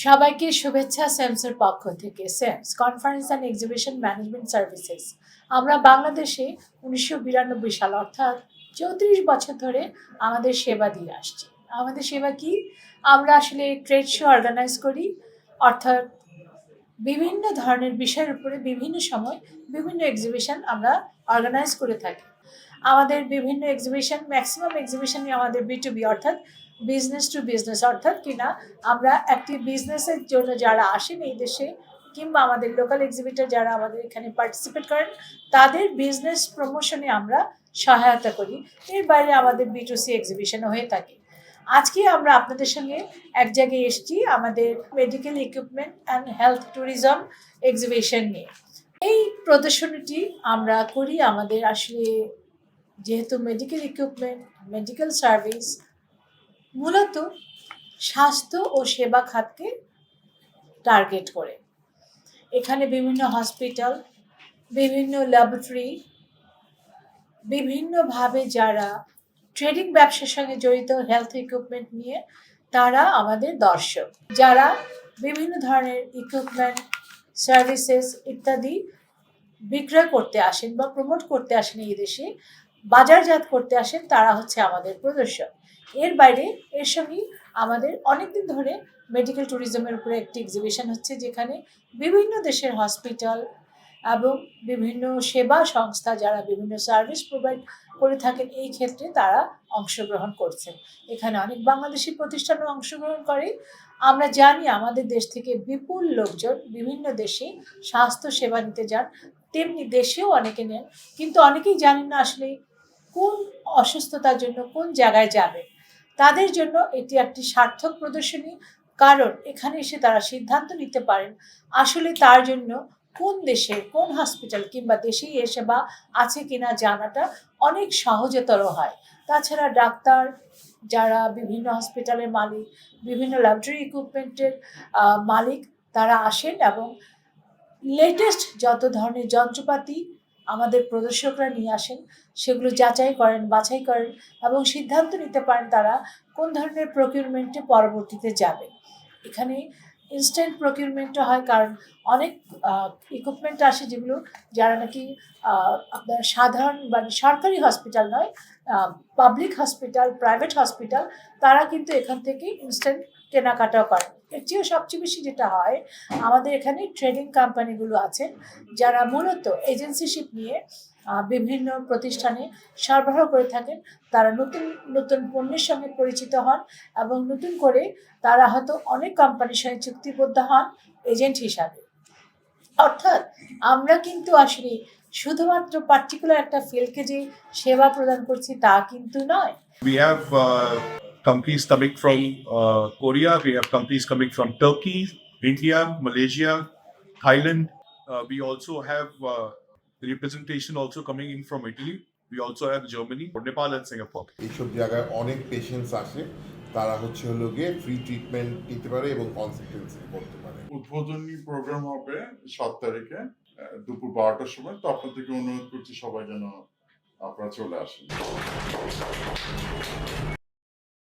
সবাইকে শুভেচ্ছা সেমসের পক্ষ থেকে। SEMS conference and exhibition management services. আমরা বাংলাদেশে ১৯৯২ সাল অর্থাৎ ৩৪ বছর ধরে আমাদের সেবা দিয়ে আসছি। আমাদের সেবা কি? আমরা আসলে ট্রেড শো অর্গানাইজ করি, অর্থাৎ বিভিন্ন ধরনের বিষয়ের উপরে বিভিন্ন সময় বিভিন্ন এক্সিবিশন আমরা অর্গানাইজ করে থাকি। আমাদের বিভিন্ন এক্সিবিশন, ম্যাক্সিমাম এক্সিবিশনই আমাদের B2B অর্থাৎ বিজনেস টু বিজনেস, অর্থাৎ কিনা আমরা একটি বিজনেসের জন্য যারা আসেন এই দেশে কিংবা আমাদের লোকাল এক্সিবিটর যারা আমাদের এখানে পার্টিসিপেট করেন তাদের বিজনেস প্রমোশনে আমরা সহায়তা করি। এর বাইরে আমাদের B2C এক্সিবিশনও হয়ে থাকে। আজকে আমরা আপনাদের সঙ্গে এক জায়গায় এসেছি আমাদের medical equipment and health tourism exhibition নিয়ে। এই প্রদর্শনীটি আমরা করি আমাদের আসলে যেহেতু মেডিকেল ইকুইপমেন্ট, মেডিকেল সার্ভিস মূলত স্বাস্থ্য ও সেবা খাতকে টার্গেট করে। এখানে বিভিন্ন হসপিটাল, বিভিন্ন ল্যাবরেটরি, বিভিন্নভাবে যারা ট্রেডিং ব্যবসার সঙ্গে জড়িত হেলথ ইকুইপমেন্ট নিয়ে তারা আমাদের দর্শক। যারা বিভিন্ন ধরনের ইকুইপমেন্ট, সার্ভিসেস ইত্যাদি বিক্রয় করতে আসেন বা প্রমোট করতে আসেন এই দেশে, বাজারজাত করতে আসেন, তারা হচ্ছে আমাদের প্রদর্শক। এর বাইরে এর সঙ্গেই আমাদের অনেকদিন ধরে মেডিকেল ট্যুরিজমের উপরে একটি এক্সিবিশন হচ্ছে, যেখানে বিভিন্ন দেশের হসপিটাল এবং বিভিন্ন সেবা সংস্থা যারা বিভিন্ন সার্ভিস প্রোভাইড করে থাকেন এই ক্ষেত্রে তারা অংশগ্রহণ করছেন। এখানে অনেক বাংলাদেশি প্রতিষ্ঠানও অংশগ্রহণ করে। আমরা জানি আমাদের দেশ থেকে বিপুল লোকজন বিভিন্ন দেশে স্বাস্থ্য সেবা নিতে যান, তেমনি দেশেও অনেকে নেন, কিন্তু অনেকেই জানেন না আসলে কোন অসুস্থতার জন্য কোন জায়গায় যাবে। তাদের জন্য এটি একটি সার্থক প্রদর্শনী, কারণ এখানে এসে তারা সিদ্ধান্ত নিতে পারেন আসলে তার জন্য কোন দেশে কোন হসপিটাল কিংবা দেশেই এ সেবা আছে কিনা জানাটা অনেক সহজতর হয়। তাছাড়া ডাক্তার যারা বিভিন্ন হসপিটালের মালিক, বিভিন্ন ল্যাবরেটরি ইকুইপমেন্টের মালিক, তারা আসেন এবং লেটেস্ট যত ধরনের যন্ত্রপাতি আমাদের প্রদর্শকরা নিয়ে আসেন সেগুলো যাচাই করেন, বাছাই করেন এবং সিদ্ধান্ত নিতে পারেন তারা কোন ধরনের প্রকিউরমেন্টে পরবর্তীতে যাবে। এখানে ইনস্ট্যান্ট প্রকিউরমেন্টও হয়, কারণ অনেক ইকুইপমেন্ট আসে যেগুলো যারা নাকি আপনার সাধারণ মানে সরকারি হসপিটাল নয়, পাবলিক হসপিটাল, প্রাইভেট হসপিটাল, তারা কিন্তু এখান থেকে ইনস্ট্যান্ট কেনাকাটাও করেন। এর চেয়েও সবচেয়ে বেশি যেটা হয়, আমাদের এখানে ট্রেডিং কোম্পানিগুলো আছেন যারা মূলত এজেন্সিশিপ নিয়ে বিভিন্ন প্রতিষ্ঠানে সরবরাহ করে থাকেন। তারা নতুন নতুন পণ্যের সঙ্গে পরিচিত হন এবং নতুন করে তারা হয়তো অনেক কোম্পানির সঙ্গে চুক্তিবদ্ধ হন এজেন্ট হিসাবে। অর্থাৎ আমরা কিন্তু আসলে শুধুমাত্র পার্টিকুলার একটা ফিল্ডকে যে সেবা প্রদান করছি তা কিন্তু নয়। We have companies coming from Korea, we have companies coming from Turkey, India, Malaysia, Thailand. We also have representation also coming in from Italy. We also have Germany, Nepal and Singapore. এইসব জায়গায় অনেক patients আসে, তারা হলো গিয়ে free treatment নিতে পারে এবং কনসালটেন্সি করতে পারে। উদ্বোধনী প্রোগ্রাম হবে 7 তারিখে দুপুর 12টার সময়। তো আপনাদেরকে অনুরোধ করছি সবাই যেন আপনারা চলে আসেন।